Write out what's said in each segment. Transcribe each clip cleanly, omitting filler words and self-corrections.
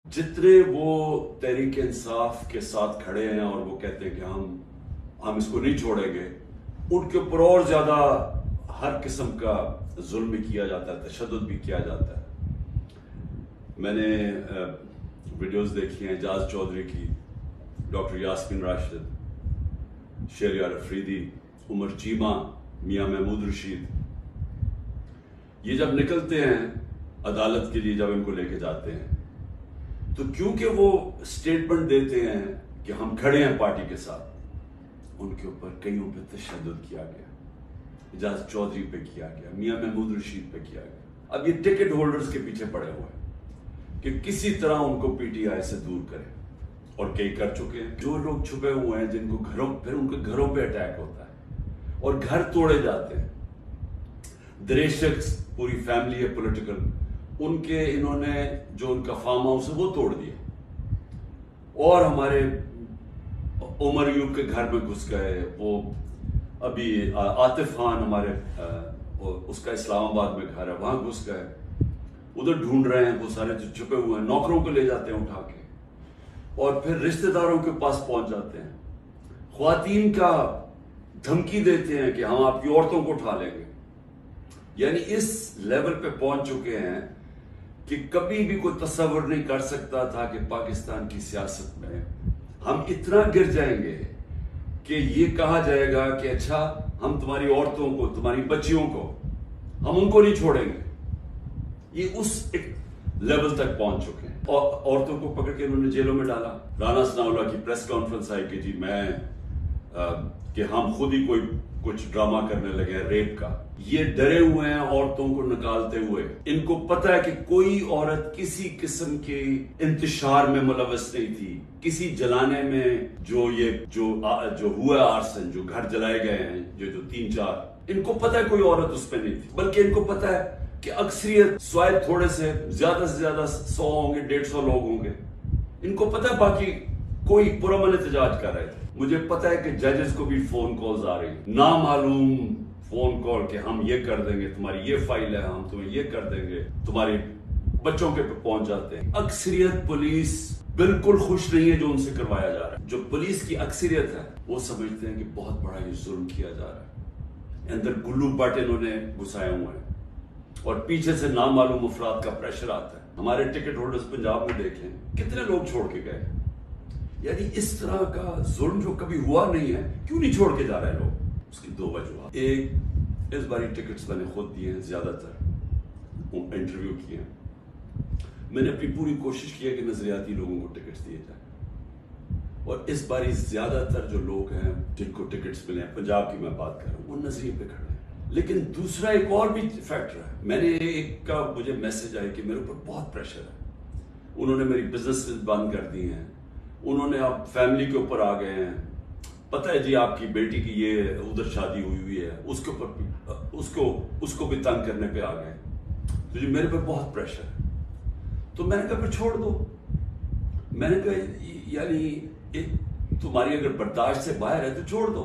जितने वो तहरीक इंसाफ के साथ खड़े हैं और वो कहते हैं कि हम इसको नहीं छोड़ेंगे, उनके ऊपर और ज्यादा हर किस्म का जुल्म भी किया जाता है, तशद्दुद भी किया जाता है। मैंने वीडियोस देखी हैं एजाज चौधरी की, डॉक्टर यास्मीन राशिद, शहरयार अफरीदी, उमर चीमा, मियां महमूद रशीद, ये जब निकलते हैं अदालत के लिए, जब इनको लेके जाते हैं, तो क्योंकि वो स्टेटमेंट देते हैं कि हम खड़े हैं पार्टी के साथ, उनके ऊपर कईयों पे तशद्दुद किया गया, एजाज चौधरी पे किया गया, मियां महमूद रशीद पे किया गया। अब ये टिकट होल्डर्स के पीछे पड़े हुए हैं कि किसी तरह उनको पीटीआई से दूर करें, और कई कर चुके हैं। जो लोग छुपे हुए हैं, जिनको फिर उनके घरों पे अटैक होता है और घर तोड़े जाते हैं। दरेश शख्स, पूरी फैमिली है पॉलिटिकल, उनके इन्होंने जो उनका फार्म हाउस है वो तोड़ दिया, और हमारे उमर यूब के घर में घुस गए। वो अभी आतिफ खान हमारे उसका इस्लामाबाद में घर है, वहां घुस गए, उधर ढूंढ रहे हैं। वो सारे जो छुपे हुए हैं, नौकरों को ले जाते हैं उठा के, और फिर रिश्तेदारों के पास पहुंच जाते हैं, ख्वातीन का धमकी देते हैं कि हम आपकी औरतों को उठा लेंगे। यानी इस लेवल पे पहुंच चुके हैं कि कभी भी कोई तस्वर नहीं कर सकता था कि पाकिस्तान की सियासत में हम इतना गिर जाएंगे कि ये कहा जाएगा कि अच्छा, हम तुम्हारी औरतों को, तुम्हारी बच्चियों को, हम उनको नहीं छोड़ेंगे। ये उस एक लेवल तक पहुंच चुके हैं, और औरतों को पकड़ के उन्होंने जेलों में डाला। राना सनाउल्लाह की प्रेस कॉन्फ्रेंस आई कि जी कि हम खुद ही कुछ ड्रामा करने लगे हैं रेप का। ये डरे हुए हैं औरतों को निकालते हुए। इनको पता है कि कोई औरत किसी किस्म के इंतशार में मुलव्वस नहीं थी, किसी जलाने में, जो हुआ आर्सन, जो घर जलाए गए हैं, जो 3-4, इनको पता है कोई औरत उसमें नहीं थी। बल्कि इनको पता है कि अक्सरियत स्वायद थोड़े से ज्यादा 100 होंगे, 150 लोग होंगे। इनको पता है बाकी कोई पुरअमन एहतजाज कर रहे थे। मुझे पता है कि जजेस को भी फोन कॉल्स आ रही है, नामालूम फोन कॉल, कि हम ये कर देंगे, तुम्हारी ये फाइल है, हम तुम्हें ये कर देंगे, तुम्हारे बच्चों के पे पहुंच जाते हैं। अक्सरियत पुलिस बिल्कुल खुश नहीं है जो उनसे करवाया जा रहा है। जो पुलिस की अक्सरियत है वो समझते हैं कि बहुत बड़ा ये जुल्म किया जा रहा है। अंदर गुल्लू बट इन्होंने घुसाए हुए हैं, और पीछे से नामालूम अफराद का प्रेशर आता है। हमारे टिकट होल्डर्स पंजाब में देख लें, कितने लोग छोड़ के गए। यानी इस तरह का जुल्म जो कभी हुआ नहीं है, क्यों नहीं छोड़ के जा रहे लोग? उसकी 2 वजह। एक, इस बारी टिकट्स मैंने खुद दिए हैं, ज्यादातर इंटरव्यू किए हैं। मैंने अपनी पूरी कोशिश की है कि नजरियाती लोगों को टिकट्स दिए जाए, और इस बारी ज्यादातर जो लोग हैं जिनको टिकट्स मिले हैं, पंजाब की मैं बात कर रहा हूँ, वो नजरिए पे खड़े हैं। लेकिन दूसरा एक और भी फैक्टर है। मैंने एक का मुझे मैसेज आया कि मेरे ऊपर बहुत प्रेशर है, उन्होंने मेरी बिजनेस बंद कर दी हैं, उन्होंने अब फैमिली के ऊपर आ गए हैं, पता है जी आपकी बेटी की ये उधर शादी हुई है, उसके ऊपर उसको भी तंग करने पे आ गए, तो जी मेरे पे बहुत प्रेशर है। तो मैंने कहा फिर छोड़ दो। मैंने कहा यानी तुम्हारी अगर बर्दाश्त से बाहर है तो छोड़ दो।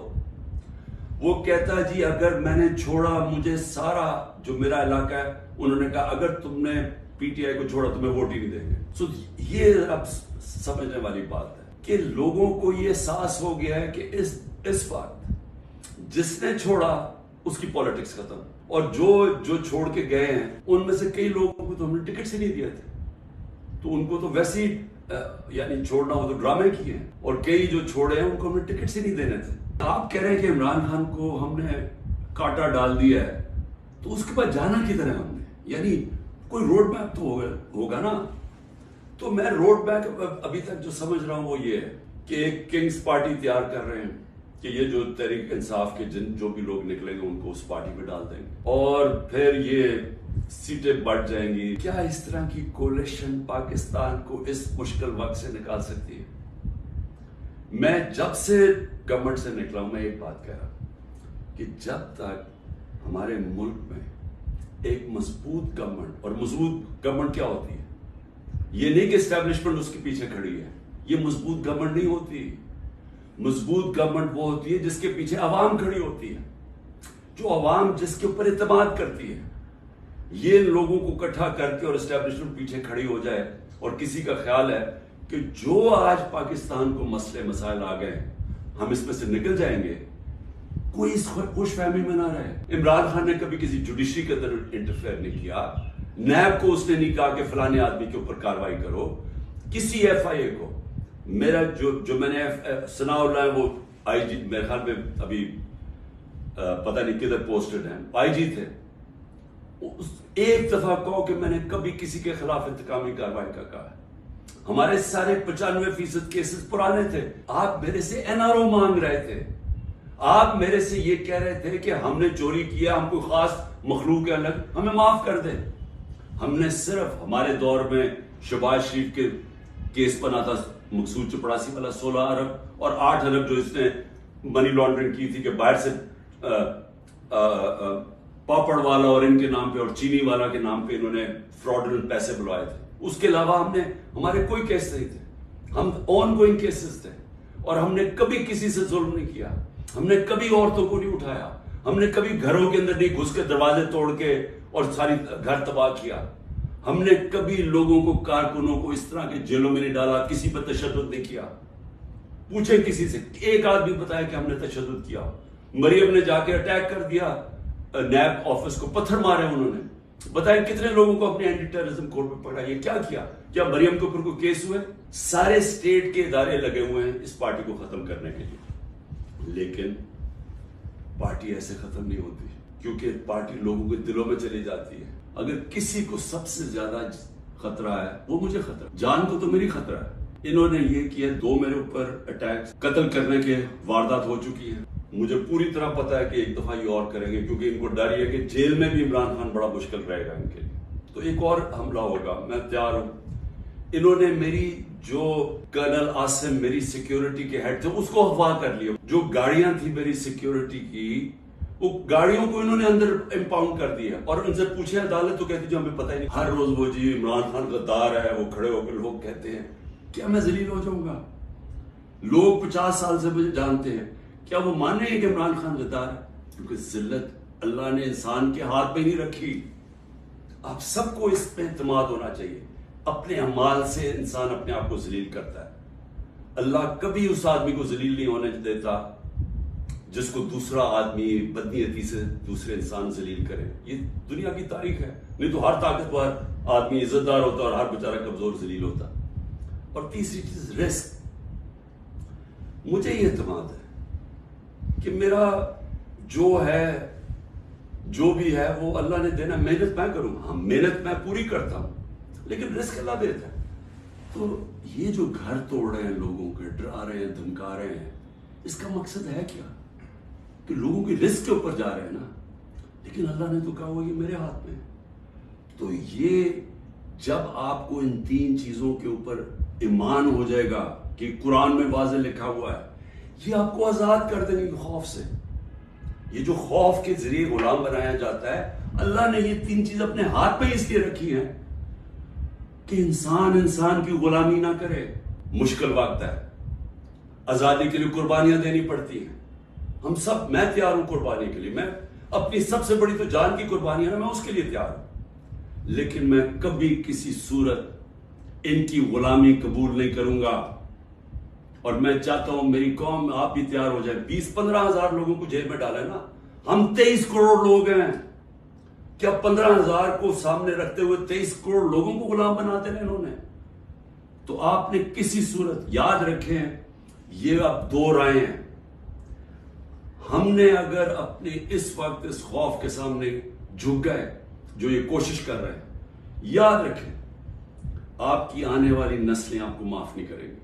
वो कहता जी अगर मैंने छोड़ा, मुझे सारा जो मेरा इलाका है, उन्होंने कहा अगर तुमने पीटीआई को छोड़ा तुम्हें वोट ही नहीं देंगे। सो ये अब समझने वाली बात है कि लोगों को ये एहसास हो गया है कि इस बार जिसने छोड़ा उसकी पॉलिटिक्स खत्म, और जो छोड़ के गए हैं उनमें से कई लोगों को तो हमने टिकट से नहीं दिए थे, तो उनको तो वैसे ही यानी छोड़ना हो तो ड्रामे किए, और कई जो छोड़े हैं उनको हमने टिकट से नहीं देने थे। आप कह रहे हैं कि इमरान खान को हमने कांटा डाल दिया है, तो उसके बाद जाना किधर है हमने? यानी कोई रोड मैप तो होगा ना। तो मैं रोड मैप अभी तक जो समझ रहा हूं वो ये है कि एक किंग्स पार्टी तैयार कर रहे हैं कि ये जो तहरीक इंसाफ के जो भी लोग निकलेंगे उनको उस पार्टी में डाल देंगे, और फिर ये सीटें बढ़ जाएंगी। क्या इस तरह की कोलिशन पाकिस्तान को इस मुश्किल वक्त से निकाल सकती है? मैं जब से गवर्नमेंट से निकला हूं, मैं एक बात कह रहा हूं कि जब तक हमारे मुल्क में एक मजबूत गवर्नमेंट, और मजबूत गवर्नमेंट क्या होती है, ये नहीं कि एस्टैब्लिशमेंट उसके पीछे खड़ी है, ये मजबूत गवर्नमेंट नहीं होती। मजबूत गवर्नमेंट वो होती है जिसके पीछे आवाम खड़ी होती है, जो आवाम जिसके ऊपर इत्मीनान करती है। ये लोगों को इकट्ठा करके और एस्टैब्लिशमेंट पीछे खड़ी हो जाए اور کسی کا خیال ہے کہ جو آج پاکستان کو مسئلے مسائل آ گئے ہم اس میں سے نکل جائیں گے، کوئی اس خوش فہمی میں نہ رہے۔ عمران خان نے کبھی کسی جوڈیشری کے اندر انٹرفیئر نہیں کیا، نیب کو اس نے نہیں کہا کہ فلانے آدمی کے اوپر کاروائی کرو، کسی ایف آئی اے کو۔ میرا جو میں نے ثناء اللہ ہے وہ آئی جی، میرے خیال میں ابھی پتہ نہیں کدھر پوسٹڈ ہیں، آئی جی تھے، ایک دفعہ کہو کہ میں نے کبھی کسی کے خلاف انتقامی کارروائی کا کہا ہے۔ ہمارے سارے 95% کیسز پرانے تھے۔ آپ میرے سے این آر او مانگ رہے تھے، آپ میرے سے یہ کہہ رہے تھے کہ ہم نے چوری کیا، ہم کوئی خاص مخلوق ہے الگ، ہمیں معاف کر دیں۔ ہم نے صرف ہمارے دور میں شہباز شریف کے کیس بنا تھا، مقصود چپڑاسی والا 16 ارب اور 8 ارب جو اس نے منی لانڈرنگ کی تھی کہ باہر سے پاپڑ والا اور ان کے نام پہ اور چینی والا کے نام پہ انہوں نے فراڈولنٹ پیسے بلوائے تھے۔ اس کے علاوہ ہمارے کوئی کیس نہیں تھے، ہم آن گوئنگ کیسز تھے، اور ہم نے کبھی کسی سے ظلم نہیں کیا، ہم نے کبھی عورتوں کو نہیں اٹھایا، ہم نے کبھی گھروں کے اندر نہیں گھس کے دروازے توڑ کے اور ساری گھر تباہ کیا، ہم نے کبھی لوگوں کو، کارکنوں کو اس طرح کے جیلوں میں نہیں ڈالا، کسی پر تشدد نہیں کیا۔ پوچھیں کسی سے، ایک آدمی بتایا کہ ہم نے تشدد کیا۔ مریم نے جا کے اٹیک کر دیا نیب آفس کو، پتھر مارے انہوں نے، بتائیں کتنے لوگوں کو اپنے اینٹی ٹیررزم کورٹ میں پکڑا۔ یہ کیا کیا؟ کیا مریم کے اوپر کوئی کیس ہوئے؟ سارے اسٹیٹ کے ادارے لگے ہوئے ہیں اس پارٹی کو ختم کرنے کے لیے، لیکن پارٹی ایسے ختم نہیں ہوتی، کیونکہ پارٹی لوگوں کے دلوں میں چلی جاتی ہے۔ اگر کسی کو سب سے زیادہ خطرہ ہے وہ مجھے خطرہ، جان کو تو میری خطرہ ہے۔ انہوں نے یہ کیا، 2 میرے اوپر اٹیک، قتل کرنے کے واردات ہو چکی ہیں۔ مجھے پوری طرح پتا ہے کہ ایک دفعہ یہ اور کریں گے، کیونکہ ان کو ڈر یہ ہے کہ جیل میں بھی عمران خان بڑا مشکل رہے گا ان کے لیے، تو ایک اور حملہ ہوگا، میں تیار ہوں۔ انہوں نے میری جو کرنل عاصم میری سیکیورٹی کے ہیڈ تھے اس کو اغوا کر لیا، جو گاڑیاں تھی میری سیکیورٹی کی وہ گاڑیوں کو انہوں نے اندر امپاؤنڈ کر دیا، اور ان سے پوچھے عدالت تو کہتی جو ہمیں پتہ ہی نہیں۔ ہر روز وہ جی عمران خان غدار ہے، وہ کھڑے ہو کے لوگ کہتے ہیں، کیا میں ذلیل ہو جاؤں گا؟ لوگ 50 سال سے مجھے جانتے ہیں، کیا وہ مان رہے ہیں کہ عمران خان غدار ہے؟ کیونکہ ذلت اللہ نے انسان کے ہاتھ میں نہیں رکھی۔ آپ سب کو اس پہ اعتماد ہونا چاہیے، اپنے اعمال سے انسان اپنے آپ کو ذلیل کرتا ہے۔ اللہ کبھی اس آدمی کو ذلیل نہیں ہونے دیتا جس کو دوسرا آدمی بدنیتی سے دوسرے انسان ذلیل کرے۔ یہ دنیا کی تاریخ ہے، نہیں تو ہر طاقتور آدمی عزت دار ہوتا اور ہر بیچارہ کمزور ذلیل ہوتا۔ اور تیسری چیز رسک، مجھے یہ اعتماد ہے کہ میرا جو ہے جو بھی ہے وہ اللہ نے دینا، محنت میں کروں گا، محنت میں پوری کرتا ہوں، لیکن رزق اللہ دیتا ہے۔ تو یہ جو گھر توڑ رہے ہیں لوگوں کے، ڈرا رہے ہیں، دھمکا رہے ہیں، اس کا مقصد ہے کیا؟ کہ لوگوں کی رزق کے اوپر جا رہے ہیں نا، لیکن اللہ نے تو کہا ہوا یہ میرے ہاتھ میں ہے۔ تو یہ جب آپ کو ان 3 چیزوں کے اوپر ایمان ہو جائے گا کہ قرآن میں واضح لکھا ہوا ہے، یہ آپ کو آزاد کر دیں گے خوف سے۔ یہ جو خوف کے ذریعے غلام بنایا جاتا ہے، اللہ نے یہ 3 چیز اپنے ہاتھ میں اس لیے رکھی ہیں کہ انسان کی غلامی نہ کرے۔ مشکل وقت ہے، آزادی کے لیے قربانیاں دینی پڑتی ہیں، ہم سب، میں تیار ہوں قربانی کے لیے، میں اپنی سب سے بڑی تو جان کی قربانی ہے نا، میں اس کے لیے تیار ہوں، لیکن میں کبھی کسی صورت ان کی غلامی قبول نہیں کروں گا۔ اور میں چاہتا ہوں میری قوم، آپ بھی تیار ہو جائے۔ 20-15 ہزار لوگوں کو جیل میں ڈالا ہے نا، ہم 23 کروڑ لوگ ہیں، کیا 15 ہزار کو سامنے رکھتے ہوئے 23 کروڑ لوگوں کو غلام بنا دینا انہوں نے؟ تو آپ نے کسی صورت یاد رکھیں، یہ اب 2 رائے ہیں۔ ہم نے اگر اپنے اس وقت اس خوف کے سامنے جھک گئے، جو یہ کوشش کر رہے ہیں، یاد رکھیں آپ کی آنے والی نسلیں آپ کو معاف نہیں کریں گی۔